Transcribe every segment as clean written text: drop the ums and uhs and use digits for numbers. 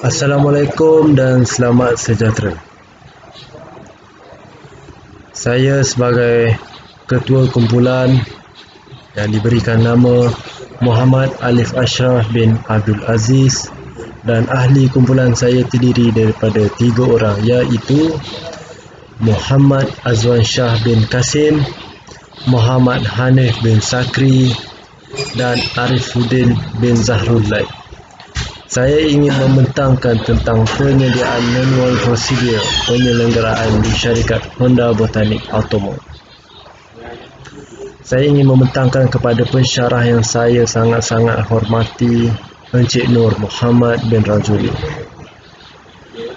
Assalamualaikum dan selamat sejahtera. Saya sebagai Ketua Kumpulan yang diberikan nama Muhammad Alif Ashraf bin Abdul Aziz, dan ahli kumpulan saya terdiri daripada 3 orang, iaitu Muhammad Azwan Shah bin Kasim, Muhammad Hanif bin Sakri dan Arifuddin bin Zahrullah. Saya ingin membentangkan tentang penyediaan manual prosedur penyelenggaraan di syarikat Honda Botanik Automo. Saya ingin membentangkan kepada pensyarah yang saya sangat-sangat hormati, Encik Nur Muhammad bin Razuli.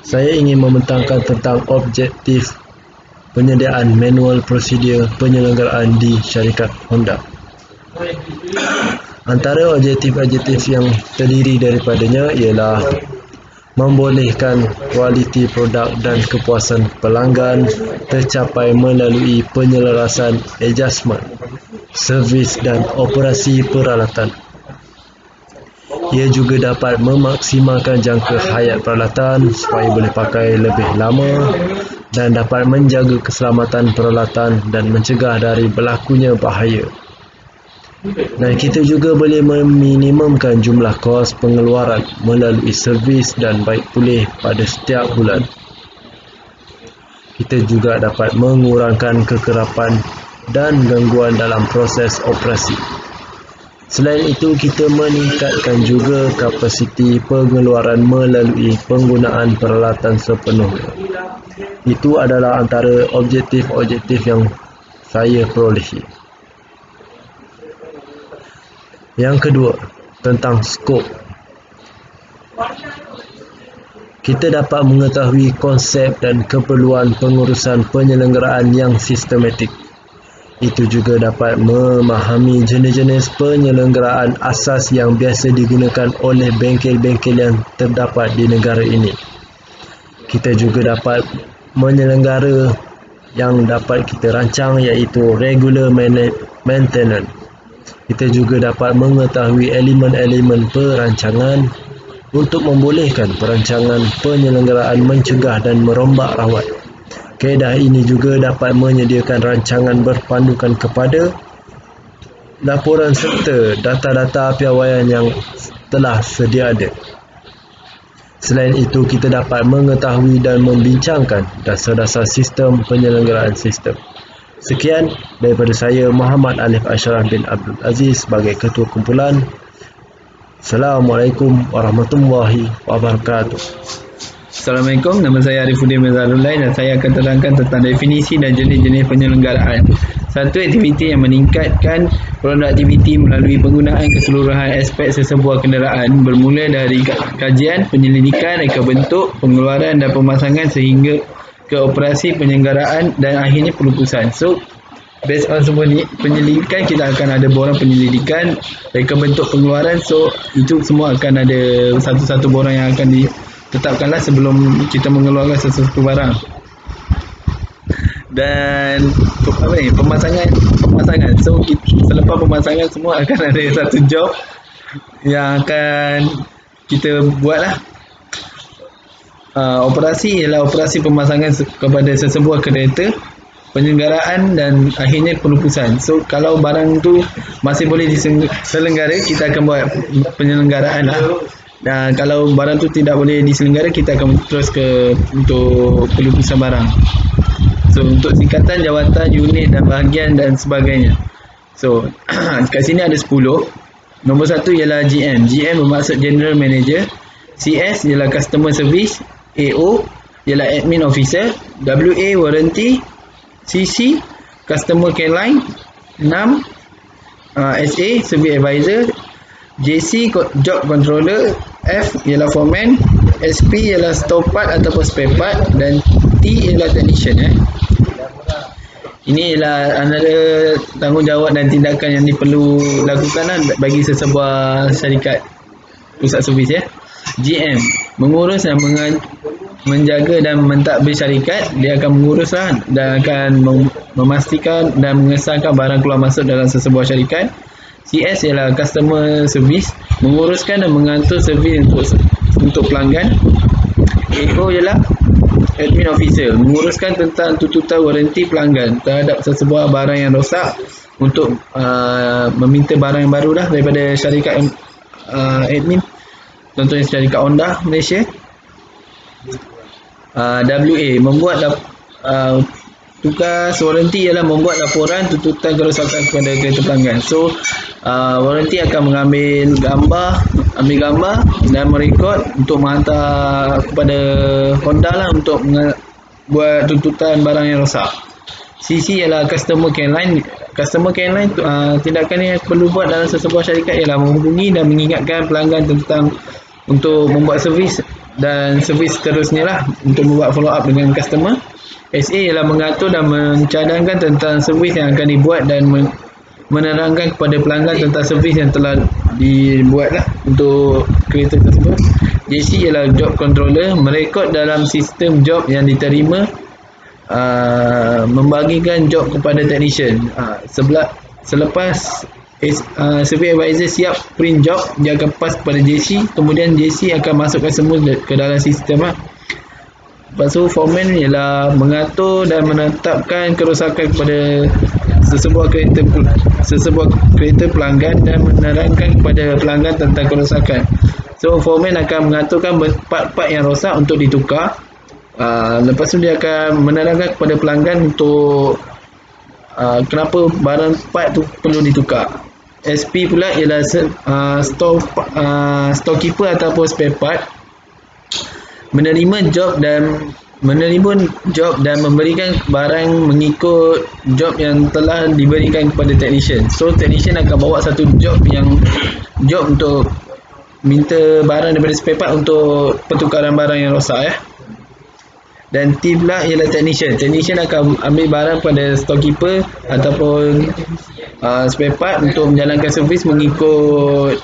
Saya ingin membentangkan tentang objektif penyediaan manual prosedur penyelenggaraan di syarikat Honda. Antara objektif-objektif yang terdiri daripadanya ialah membolehkan kualiti produk dan kepuasan pelanggan tercapai melalui penyelarasan adjustment, servis dan operasi peralatan. Ia juga dapat memaksimalkan jangka hayat peralatan supaya boleh pakai lebih lama dan dapat menjaga keselamatan peralatan dan mencegah dari berlakunya bahaya. Dan kita juga boleh meminimumkan jumlah kos pengeluaran melalui servis dan baik pulih pada setiap bulan. Kita juga dapat mengurangkan kekerapan dan gangguan dalam proses operasi. Selain itu, kita meningkatkan juga kapasiti pengeluaran melalui penggunaan peralatan sepenuhnya. Itu adalah antara objektif-objektif yang saya perolehi. Yang kedua, tentang skop. Kita dapat mengetahui konsep dan keperluan pengurusan penyelenggaraan yang sistematik. Itu juga dapat memahami jenis-jenis penyelenggaraan asas yang biasa digunakan oleh bengkel-bengkel yang terdapat di negara ini. Kita juga dapat menyelenggara yang dapat kita rancang, iaitu regular maintenance. Kita juga dapat mengetahui elemen-elemen perancangan untuk membolehkan perancangan penyelenggaraan mencegah dan merombak rawat. Kaedah ini juga dapat menyediakan rancangan berpandukan kepada laporan serta data-data piawaian yang telah sedia ada. Selain itu, kita dapat mengetahui dan membincangkan dasar-dasar sistem penyelenggaraan sistem. Sekian daripada saya, Muhammad Alif Ashraf bin Abdul Aziz, sebagai Ketua Kumpulan. Assalamualaikum warahmatullahi wabarakatuh. Assalamualaikum, nama saya Arifuddin bin Zahrullah dan saya akan terangkan tentang definisi dan jenis-jenis penyelenggaraan. Satu, aktiviti yang meningkatkan produktiviti melalui penggunaan keseluruhan aspek sesebuah kenderaan, bermula dari kajian, penyelidikan, reka bentuk, pengeluaran dan pemasangan sehingga ke operasi penyelenggaraan dan akhirnya pelupusan. So, based on semua ni, penyelidikan kita akan ada borang penyelidikan, reka bentuk pengeluaran. So, itu semua akan ada satu-satu borang yang akan ditetapkanlah sebelum kita mengeluarkan sesuatu barang. Dan pemasangan. So, selepas pemasangan semua akan ada satu job yang akan kita buatlah. Operasi ialah operasi pemasangan kepada sesebuah kereta, penyelenggaraan dan akhirnya pelupusan. So, kalau barang tu masih boleh diselenggara, kita akan buat penyelenggaraan lah. Dan kalau barang tu tidak boleh diselenggara, kita akan terus ke untuk pelupusan barang. So, untuk singkatan, jawatan, unit dan bahagian dan sebagainya. So, kat sini ada 10. Nombor 1 ialah GM. GM bermaksud General Manager. CS ialah Customer Service. AO ialah Admin Officer. WA Warranty. CC Customer Care Line. 6 SA Service Advisor. JC Job Controller. F ialah Foreman. SP ialah Store Part ataupun Spare Part. Dan T ialah Technician. Ini ialah antara tanggungjawab dan tindakan yang diperlu lakukan bagi sesebuah syarikat pusat servis. GM mengurus dan menjaga dan mentadbir syarikat. Dia akan menguruslah dan akan memastikan dan mengesahkan barang keluar masuk dalam sesebuah syarikat. CS ialah Customer Service, menguruskan dan mengatur servis untuk untuk pelanggan. AO ialah Admin Officer, menguruskan tentang tuntutan waranti pelanggan terhadap sesebuah barang yang rosak untuk meminta barang yang baru dah daripada syarikat admin, contohnya syarikat Honda Malaysia. WA, membuat tugas waranti ialah membuat laporan tuntutan kerosakan kepada kereta pelanggan. So waranti akan ambil gambar dan merekod untuk menghantar kepada Honda lah untuk buat tuntutan barang yang rosak. CC ialah Customer Care Line. Customer Care Line tindakan yang perlu buat dalam sesebuah syarikat ialah menghubungi dan mengingatkan pelanggan tentang untuk membuat servis dan servis seterusnya lah, untuk membuat follow up dengan customer. SA ialah mengatur dan mencadangkan tentang servis yang akan dibuat dan menerangkan kepada pelanggan tentang servis yang telah dibuat lah untuk kereta tersebut. JC ialah Job Controller, merekod dalam sistem job yang diterima, membagikan job kepada technician. Selepas survey advisor siap print job, dia akan pass kepada JC, kemudian JC akan masukkan semua ke dalam sistem lah. Lepas tu foreman ialah mengatur dan menetapkan kerosakan kepada sesebuah kereta pelanggan dan menerangkan kepada pelanggan tentang kerosakan. So foreman akan mengaturkan part-part yang rosak untuk ditukar. Lepas tu dia akan menerangkan kepada pelanggan untuk kenapa barang part tu perlu ditukar. SP pula ialah storekeeper ataupun spare part, menerima job dan memberikan barang mengikut job yang telah diberikan kepada technician. So technician akan bawa satu job untuk minta barang daripada spare part untuk pertukaran barang yang rosak ya. Dan T pula ialah technician akan ambil barang pada storekeeper ataupun spare part untuk menjalankan servis mengikut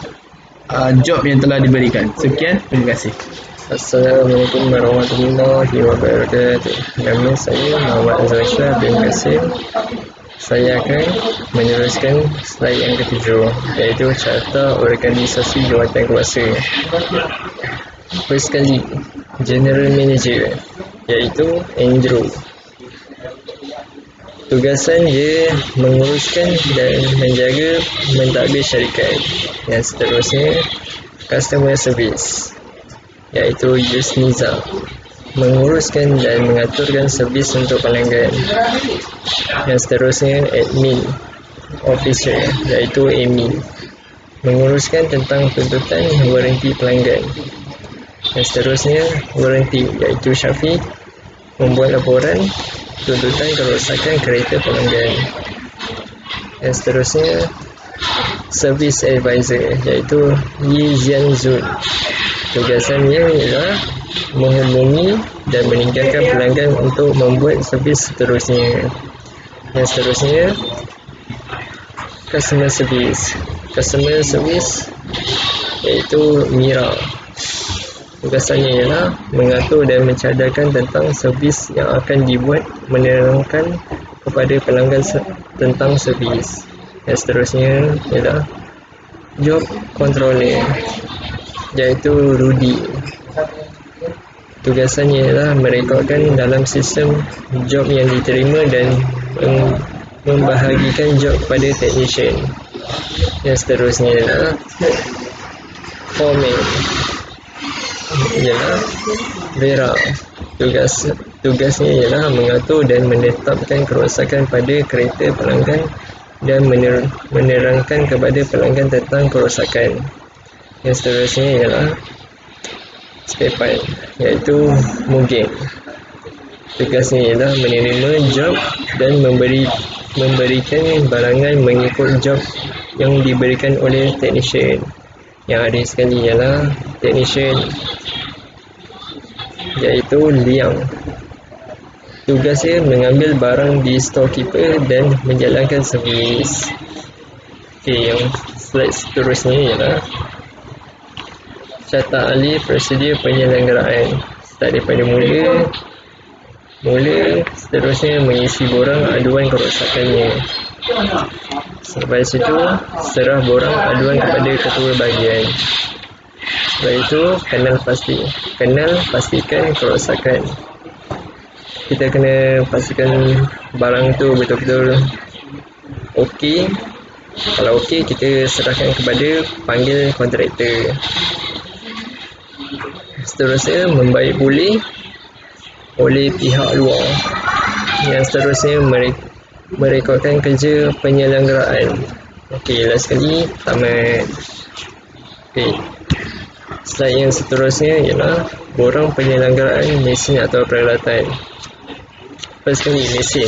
job yang telah diberikan. Sekian, terima kasih. Assalamualaikum warahmatullahi wabarakatuh. Nama saya Muhammad Azhar Shah bin Qasim. Saya akan meneruskan slide yang ketujuh, iaitu carta organisasi jawatan kuasa. First sekali, General Manager, iaitu Andrew. Tugasan dia menguruskan dan menjaga mentadbir syarikat. Yang seterusnya, Customer Service, iaitu Yusniza, menguruskan dan mengaturkan servis untuk pelanggan. Yang seterusnya, Admin Officer, iaitu Amy, menguruskan tentang tuntutan waranti pelanggan. Yang seterusnya, Waranti, iaitu Syafiq, membuat laporan tuntutan kerosakan kereta pelanggan. Yang seterusnya, Service Advisor, iaitu Yi Jianzun. Tugasannya ialah menghubungi dan meninggalkan pelanggan untuk membuat servis seterusnya. Yang seterusnya, Customer Service, iaitu Mira. Tugasannya ialah mengatur dan mencadangkan tentang servis yang akan dibuat, menerangkan kepada pelanggan tentang servis. Yang seterusnya ialah Job Controller, iaitu Rudy. Tugasannya ialah merekodkan dalam sistem job yang diterima dan membahagikan job kepada technician. Yang seterusnya ialah Foreman, ialah Vera. Tugasnya ialah mengatur dan menetapkan kerosakan pada kereta pelanggan dan menerangkan kepada pelanggan tentang kerosakan. Yang seterusnya ialah spare part, iaitu Mugen. Tugasnya ialah menerima job dan memberikan barangan mengikut job yang diberikan oleh technician. Yang ada sekali ialah technician, iaitu Liang. Tugasnya mengambil barang di storekeeper dan menjalankan servis. Okey, yang slide seterusnya ialah catat ahli prosedur penyelenggaraan. Start daripada mula, seterusnya mengisi borang aduan kerosakannya. Selepas itu, serah borang aduan kepada ketua bahagian. Setelah itu kenal pastikan kerosakan. Kita kena pastikan barang tu betul-betul okey. Kalau okey, kita serahkan kepada panggil kontraktor. Seterusnya membaik pulih oleh pihak luar. Yang seterusnya merekodkan kerja penyelenggaraan. Okey, last sekali tamat. Okey. Slide yang seterusnya ialah borang penyelenggaraan mesin atau peralatan. First sekali, mesin.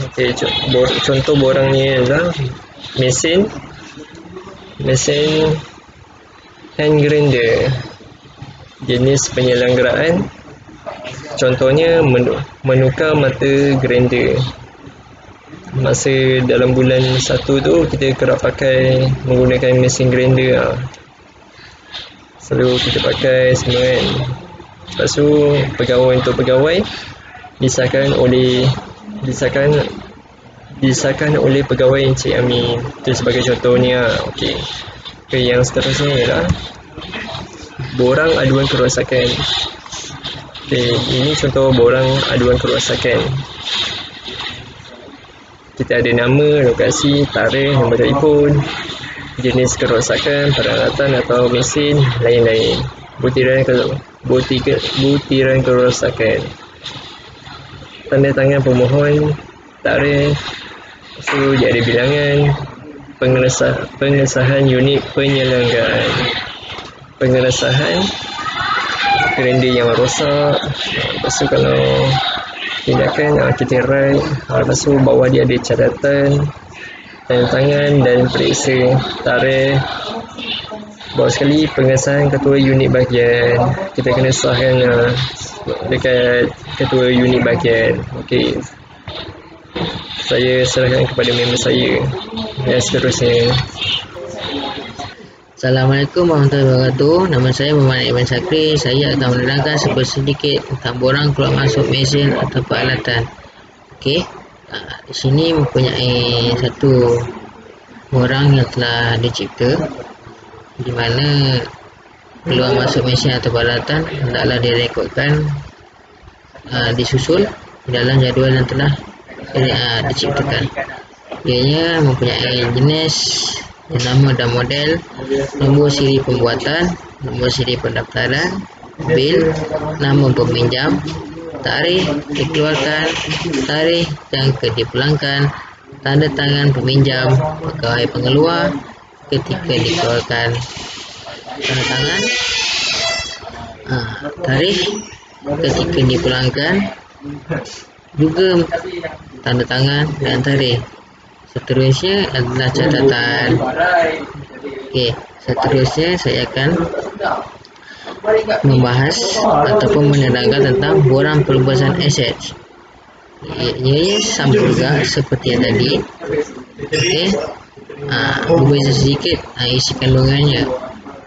Okey, contoh borangnya ialah mesin hand grinder. Jenis penyelenggaraan contohnya menukar mata grinder. Masa dalam bulan 1 tu kita kerap pakai menggunakan mesin grinder selalu kita pakai semua kan. Lepas tu untuk pegawai disahkan oleh pegawai Encik Amin. Itu sebagai contohnya. Okey. Yang seterusnya ialah borang aduan kerosakan. Okey, ini contoh borang aduan kerosakan. Kita ada nama, lokasi, tarikh, nombor telefon, jenis kerosakan, peralatan atau mesin, lain-lain. Butiran kerosakan. Tanda tangan pemohon, tarikh, dia ada bilangan, pengesahan unit penyelenggaraan. Pengesahan grinder yang rosak. Lepas tu kalau tindakan kita write. Lepas tu bawah dia ada catatan, tanda tangan dan periksa tarikh. Bawah sekali pengesahan ketua unit bahagian. Kita kena sahkan dekat ketua unit bahagian. Okey, saya serahkan kepada member saya. Yang seterusnya. Assalamualaikum warahmatullahi wabarakatuh. Nama saya Muhammad Ibn Sakri. Saya akan menerangkan sedikit tentang borang keluar masuk mesin atau peralatan. Okey. Di sini mempunyai satu borang yang telah dicipta, di mana keluar masuk mesin atau peralatan hendaklah direkodkan, disusul dalam jadual yang telah diciptakan. Ianya mempunyai jenis, nama dan model, nombor siri pembuatan, nombor siri pendaftaran, bil, nama peminjam, tarikh dikeluarkan, tarikh yang dipulangkan, tanda tangan peminjam, pegawai pengeluar ketika dikeluarkan tanda tangan, tarikh ketika dipulangkan, juga tanda tangan dan tarikh. Seterusnya adalah catatan. Okey, seterusnya saya akan membahas ataupun menerangkan tentang borang pelupasan aset. Ia sama juga seperti yang tadi. Okey, berbeza sedikit isi kandungannya.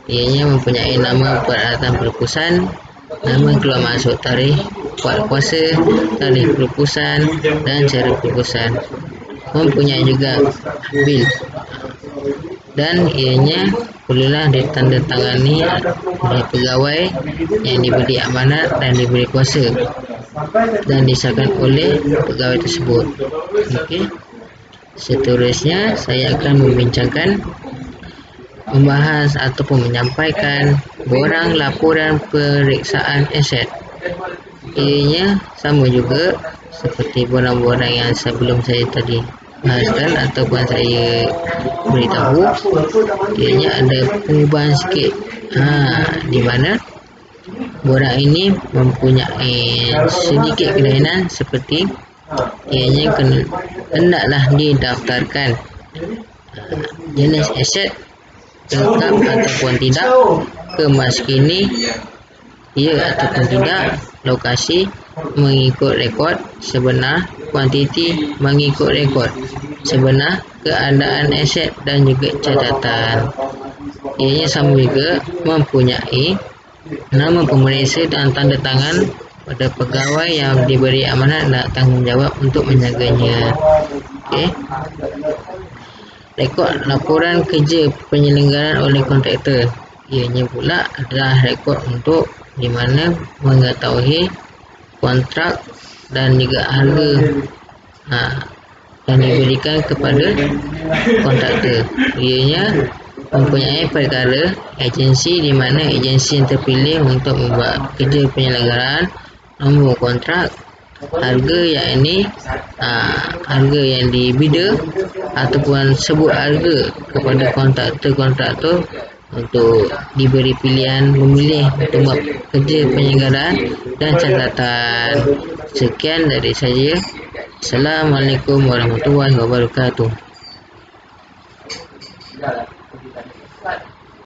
Ianya mempunyai nama peralatan pelupusan, nama keluar masuk tarikh kuasa, tarikh pelupusan dan cara pelupusan. Mempunyai juga bil, dan ianya perlulah ditandatangani oleh pegawai yang diberi amanat dan diberi kuasa dan disahkan oleh pegawai tersebut. Okey. Seterusnya saya akan membahas ataupun menyampaikan borang laporan periksaan aset. Ianya sama juga seperti borang-borang yang sebelum saya tadi bahaskan ataupun saya beritahu. Ianya ada perubahan sikit, di mana borang ini mempunyai sedikit kelainan, seperti ianya hendaklah didaftarkan jenis aset lengkap ataupun tidak, ke mas kini ia ataupun tidak, lokasi mengikut rekod sebenar, kuantiti mengikut rekod sebenar, keadaan aset dan juga catatan. Ianya sama juga mempunyai nama pemeriksa dan tanda tangan pada pegawai yang diberi amanat dan tanggungjawab untuk menjaganya. Okey. rekod laporan kerja penyelenggaraan oleh kontraktor. Ianya pula adalah rekod untuk di mana mengetahui kontrak dan juga harga yang diberikan kepada kontraktor. Ianya mempunyai perkara agensi di mana agensi yang terpilih untuk membuat kerja penyelenggaraan, nombor kontrak, harga yang ini harga yang dibida ataupun sebut harga kepada kontraktor untuk diberi pilihan memilih untuk buat kerja penyelenggaraan dan catatan. Sekian dari saya. Assalamualaikum warahmatullahi wabarakatuh.